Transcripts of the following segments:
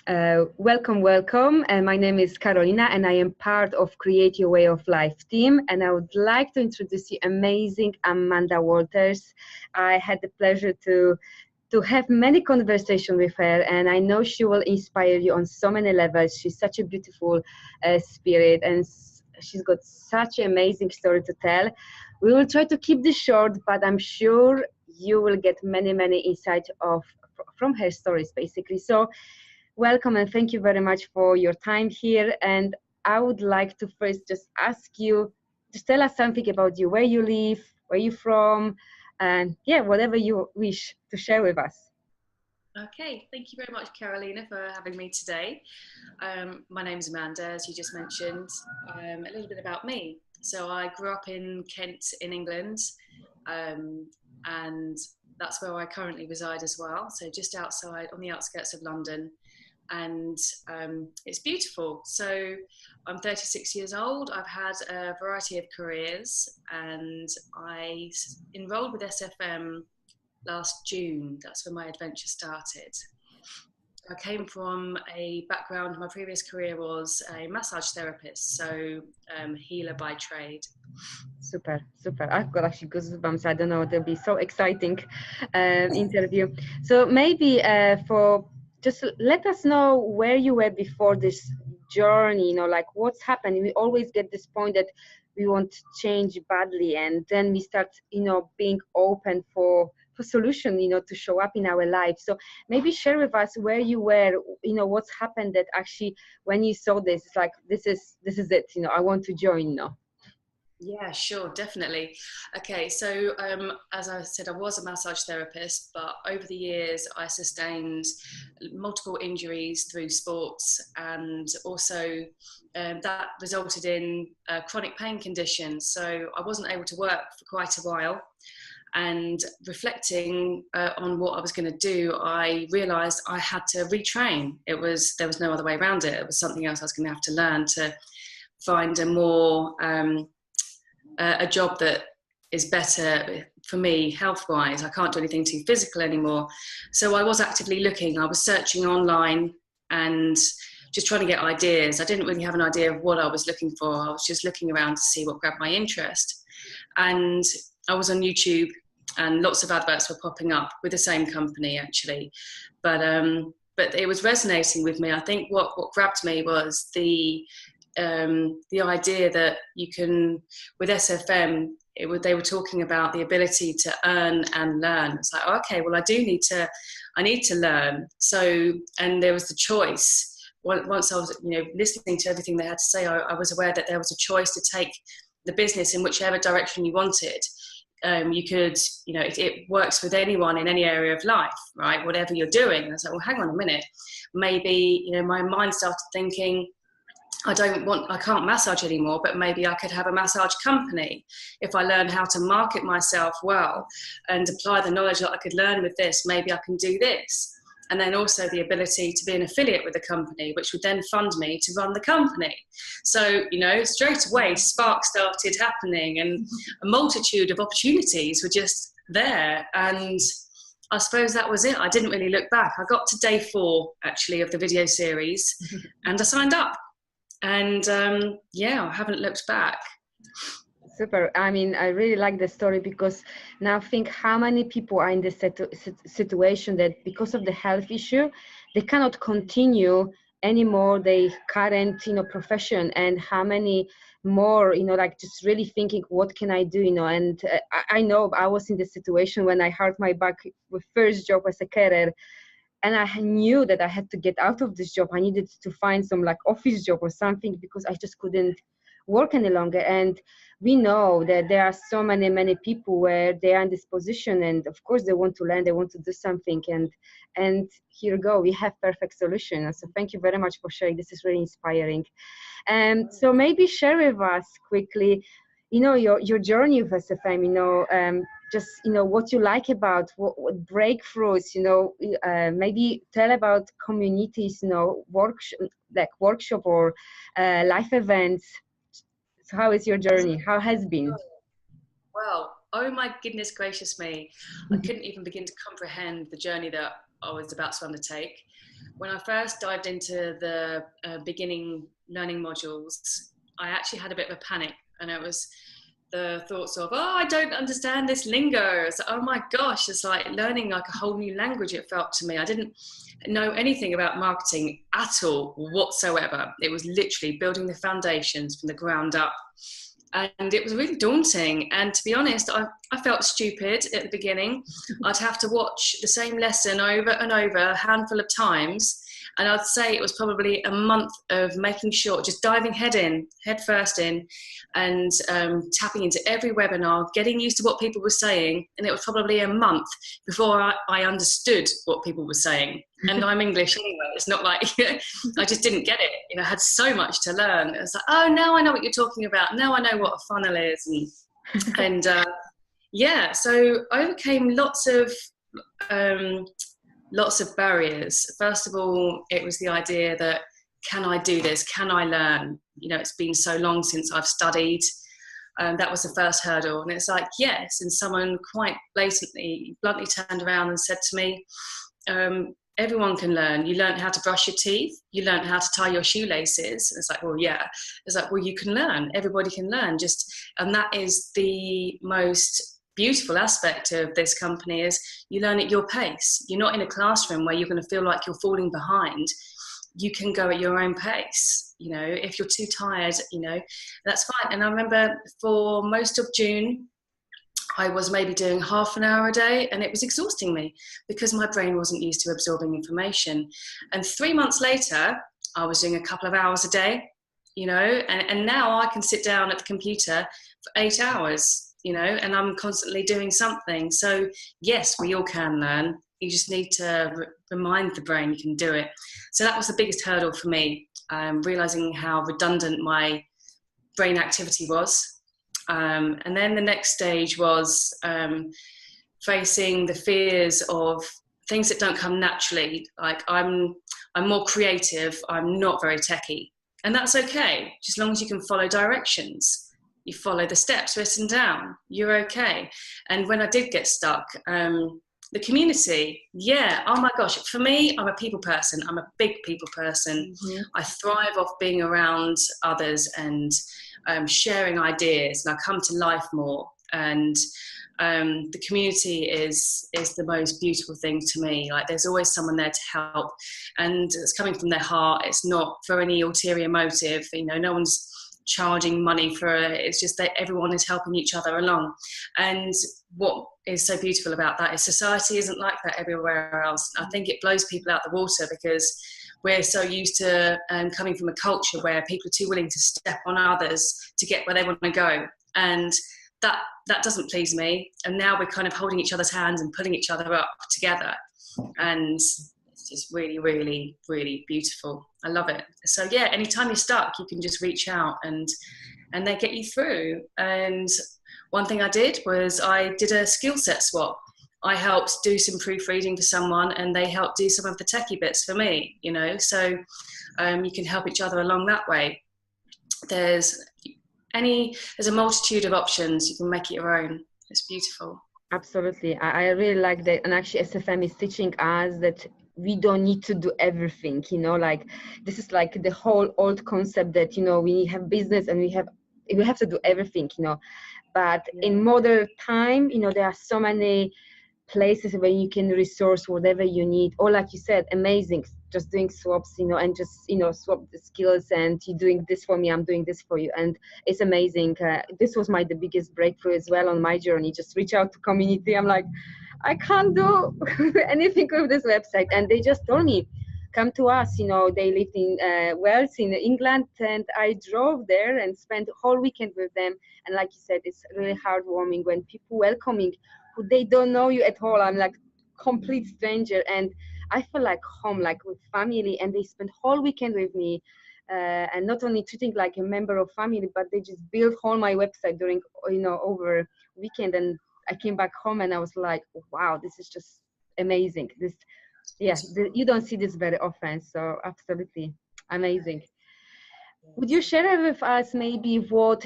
Welcome, welcome. My name is Carolina, and I am part of Create Your Way of Life team. And I would like to introduce you amazing Amanda Walters. I had the pleasure to have many conversations with her, and I know she will inspire you on so many levels. She's such a beautiful spirit, and she's got such an amazing story to tell. We will try to keep this short, but I'm sure you will get many insights from her stories, basically. So welcome, and thank you very much for your time here. And I would like to first just ask you, just tell us something about you, where you live, where you're from, and yeah, whatever you wish to share with us. Okay, thank you very much, Carolina, for having me today. My name's Amanda, as you just mentioned. A little bit about me. So I grew up in Kent in England, and that's where I currently reside as well. So just outside, on the outskirts of London. And it's beautiful. So I'm 36 years old. I've had a variety of careers, and I enrolled with SFM last June. That's when my adventure started. I came from a background, my previous career was a massage therapist, so healer by trade. Super. I've got actually goosebumps. I don't know, it'll be so exciting interview. So maybe just let us know where you were before this journey, like what's happened. We always get this point that we want to change badly, and then we start, being open for solution, to show up in our life. So maybe share with us where you were, what's happened that actually when you saw this, it's like, this is it, I want to join. Yeah, sure, definitely. Okay, so as I said, I was a massage therapist, but over the years I sustained multiple injuries through sports, and also that resulted in chronic pain conditions. So I wasn't able to work for quite a while. And reflecting on what I was going to do, I realised I had to retrain. There was no other way around it. It was something else I was going to have to learn to find a more a job that is better for me health-wise. I can't do anything too physical anymore. So I was actively looking. I was searching online and just trying to get ideas. I didn't really have an idea of what I was looking for. I was just looking around to see what grabbed my interest. And I was on YouTube, and lots of adverts were popping up with the same company, actually. But it was resonating with me. I think what grabbed me was the idea that you can, with SFM, they were talking about the ability to earn and learn. It's like, okay, well, I need to learn. So, and there was the choice. Once I was, listening to everything they had to say, I was aware that there was a choice to take the business in whichever direction you wanted. You could, it works with anyone in any area of life, right? Whatever you're doing. And I was like, well, hang on a minute. Maybe, my mind started thinking, I can't massage anymore, but maybe I could have a massage company if I learn how to market myself well and apply the knowledge that I could learn with this. Maybe I can do this. And then also the ability to be an affiliate with the company, which would then fund me to run the company. So, straight away, sparks started happening, and a multitude of opportunities were just there. And I suppose that was it. I didn't really look back. I got to day 4, actually, of the video series, and I signed up. And I haven't looked back. Super. I mean, I really like the story, because now think how many people are in this situation that because of the health issue, they cannot continue anymore their current, profession, and how many more, just really thinking, what can I do, and I know I was in the situation when I hurt my back with first job as a carer. And I knew that I had to get out of this job. I needed to find some office job or something, because I just couldn't work any longer. And we know that there are so many people where they are in this position, and of course they want to learn, they want to do something, and here we go, we have perfect solution. So thank you very much for sharing. This is really inspiring. And so maybe share with us quickly, your journey with SFM, just what you like about what breakthroughs, maybe tell about communities, workshop or life events. So how is your journey? How has been? Well, oh my goodness gracious me. I couldn't even begin to comprehend the journey that I was about to undertake. when I first dived into the beginning learning modules, I actually had a bit of a panic, and it was the thoughts of, oh, I don't understand this lingo. It's like, oh my gosh, it's like learning like a whole new language, it felt to me. I didn't know anything about marketing at all whatsoever. It was literally building the foundations from the ground up. And it was really daunting. And to be honest, I felt stupid at the beginning. I'd have to watch the same lesson over and over a handful of times. And I'd say it was probably a month of making sure, just diving head first in, and tapping into every webinar, getting used to what people were saying. And it was probably a month before I understood what people were saying. And I'm English anyway. It's not like I just didn't get it. You know, I had so much to learn. It's like, oh, now I know what you're talking about. Now I know what a funnel is. And yeah, so I overcame lots of barriers. First of all, it was the idea that, can I do this? Can I learn? You know, it's been so long since I've studied. That was the first hurdle. And it's like, yes. And someone quite bluntly turned around and said to me, everyone can learn. You learn how to brush your teeth. You learn how to tie your shoelaces. And it's like, well, yeah. It's like, well, you can learn. Everybody can learn. And that is the most beautiful aspect of this company, is you learn at your pace. You're not in a classroom where you're going to feel like you're falling behind. You can go at your own pace. You know, if you're too tired, you know, that's fine. And I remember for most of June, I was maybe doing half an hour a day, and it was exhausting me because my brain wasn't used to absorbing information. And 3 months later, I was doing a couple of hours a day, you know, and now I can sit down at the computer for 8 hours, you know, and I'm constantly doing something. So yes, we all can learn. You just need to remind the brain you can do it. So that was the biggest hurdle for me, realizing how redundant my brain activity was. And then the next stage was facing the fears of things that don't come naturally. Like I'm more creative. I'm not very techie, and that's okay. Just as long as you can follow directions, you follow the steps written down, you're okay. And when I did get stuck, the community, yeah, oh my gosh, for me, I'm a people person. I'm a big people person. Mm-hmm. I thrive off being around others and sharing ideas, and I come to life more. And the community is the most beautiful thing to me. Like, there's always someone there to help, and it's coming from their heart. It's not for any ulterior motive. You know, no one's charging money for it. It's just that everyone is helping each other along. And what is so beautiful about that is society isn't like that everywhere else. I think it blows people out the water because we're so used to coming from a culture where people are too willing to step on others to get where they want to go. And that doesn't please me. And now we're kind of holding each other's hands and pulling each other up together. And it's just really, really, really beautiful. I love it. So yeah, anytime you're stuck, you can just reach out and they get you through. And one thing I did was I did a skill set swap. I helped do some proofreading for someone, and they helped do some of the techie bits for me, you know. So you can help each other along that way. There's a multitude of options. You can make it your own. It's beautiful. Absolutely. I really like that. And actually SFM is teaching us that we don't need to do everything, you know, like this is like the whole old concept that, you know, we have business and we have to do everything, you know. But in modern time, you know, there are so many places where you can resource whatever you need, or like you said, amazing, just doing swaps, you know, and just, you know, swap the skills, and you're doing this for me, I'm doing this for you, and it's amazing. This was the biggest breakthrough as well on my journey. Just reach out to community. I'm like, I can't do anything with this website, and they just told me, come to us. You know, they lived in Wales in England, and I drove there and spent the whole weekend with them. And like you said, it's really heartwarming when people welcoming who they don't know you at all. I'm like complete stranger, and I feel like home, like with family, and they spent whole weekend with me, and not only treating like a member of family, but they just built whole my website during, you know, over weekend. And I came back home and I was like, wow, this is just amazing. You don't see this very often, so absolutely amazing. Would you share with us maybe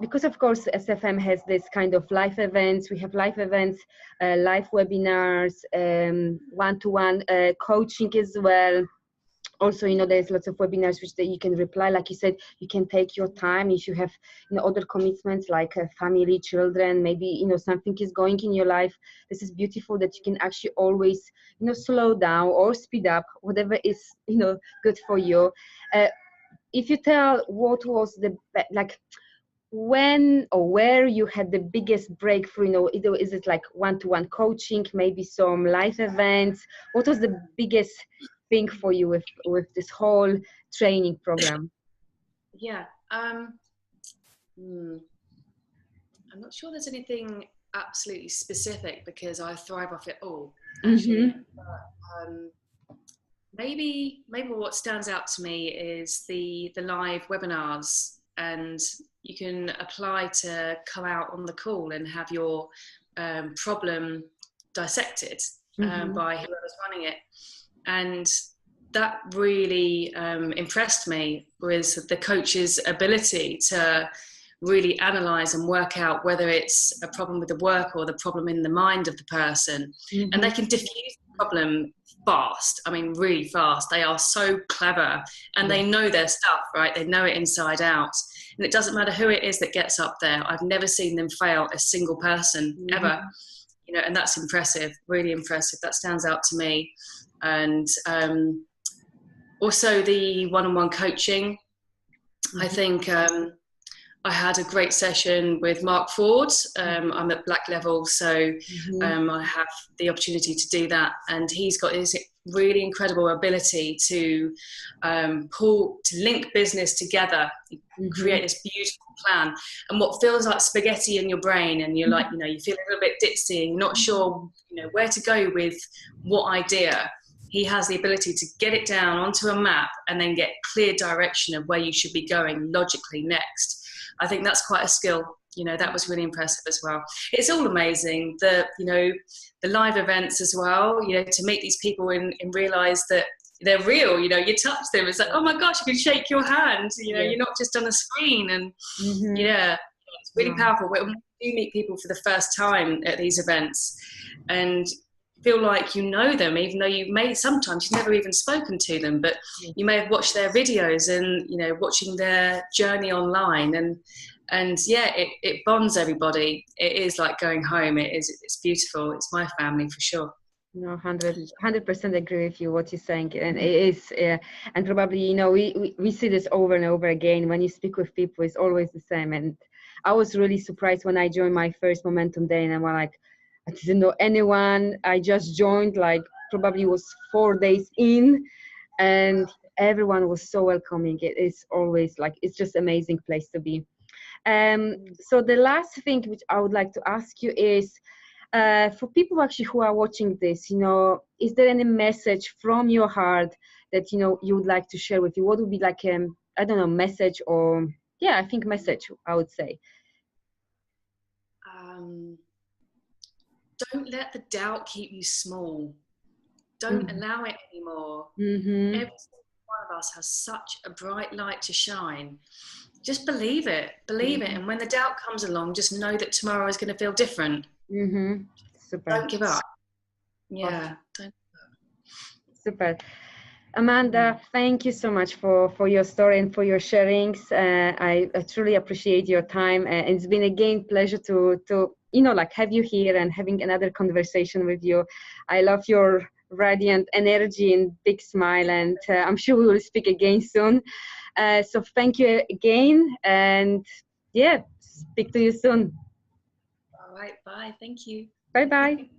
because of course SFM has this kind of live events, we have live events, live webinars, one-to-one coaching as well. Also, there's lots of webinars which that you can reply, like you said, you can take your time if you have other commitments like family, children, maybe something is going in your life. This is beautiful that you can actually always slow down or speed up, whatever is good for you. If you tell what was the like when or where you had the biggest breakthrough, either is it like one-to-one coaching, maybe some life events, what was the biggest thing for you with this whole training program? Yeah, I'm not sure there's anything absolutely specific because I thrive off it all, actually. But, maybe what stands out to me is the live webinars, and you can apply to come out on the call and have your problem dissected by whoever's running it. And that really impressed me, was the coach's ability to really analyze and work out whether it's a problem with the work or the problem in the mind of the person. And they can diffuse the problem fast. I mean, really fast. They are so clever, and they know their stuff, right? They know it inside out. And it doesn't matter who it is that gets up there. I've never seen them fail a single person ever, and that's impressive, really impressive. That stands out to me. And also the one-on-one coaching. I think I had a great session with Mark Ford. I'm at black level, so I have the opportunity to do that. And he's got this really incredible ability to link business together, create this beautiful plan. And what feels like spaghetti in your brain, and you're like, you feel a little bit ditzy and you're not sure, where to go with what idea. He has the ability to get it down onto a map and then get clear direction of where you should be going logically next. I think that's quite a skill. That was really impressive as well. It's all amazing. The live events as well, to meet these people and realize that they're real. You touch them, it's like, oh my gosh, you can shake your hand. You're not just on a screen. And it's really powerful. When you meet people for the first time at these events and feel like them, even though sometimes you've never even spoken to them, but you may have watched their videos and watching their journey online, and it bonds everybody. It is like going home. It's beautiful. It's my family for sure. No, 100% agree with you what you're saying, and it is, and probably we see this over and over again. When you speak with people, it's always the same. And I was really surprised when I joined my first Momentum Day, and I'm like, I didn't know anyone. I just joined, like probably was 4 days in, and everyone was so welcoming. It is always like, it's just amazing place to be. So the last thing which I would like to ask you is, for people actually who are watching this, is there any message from your heart that you would like to share with you? What would be like I don't know, message, or I think message, I would say. Don't let the doubt keep you small. Don't allow it anymore. Every single one of us has such a bright light to shine. Just believe it. And when the doubt comes along, just know that tomorrow is going to feel different. Super. Don't give up. Don't give up. Super. Amanda, thank you so much for your story and for your sharings. I truly appreciate your time. It's been again pleasure to have you here and having another conversation with you. I love your radiant energy and big smile, and I'm sure we will speak again soon. So thank you again, and speak to you soon. All right, bye. Thank you. Bye-bye.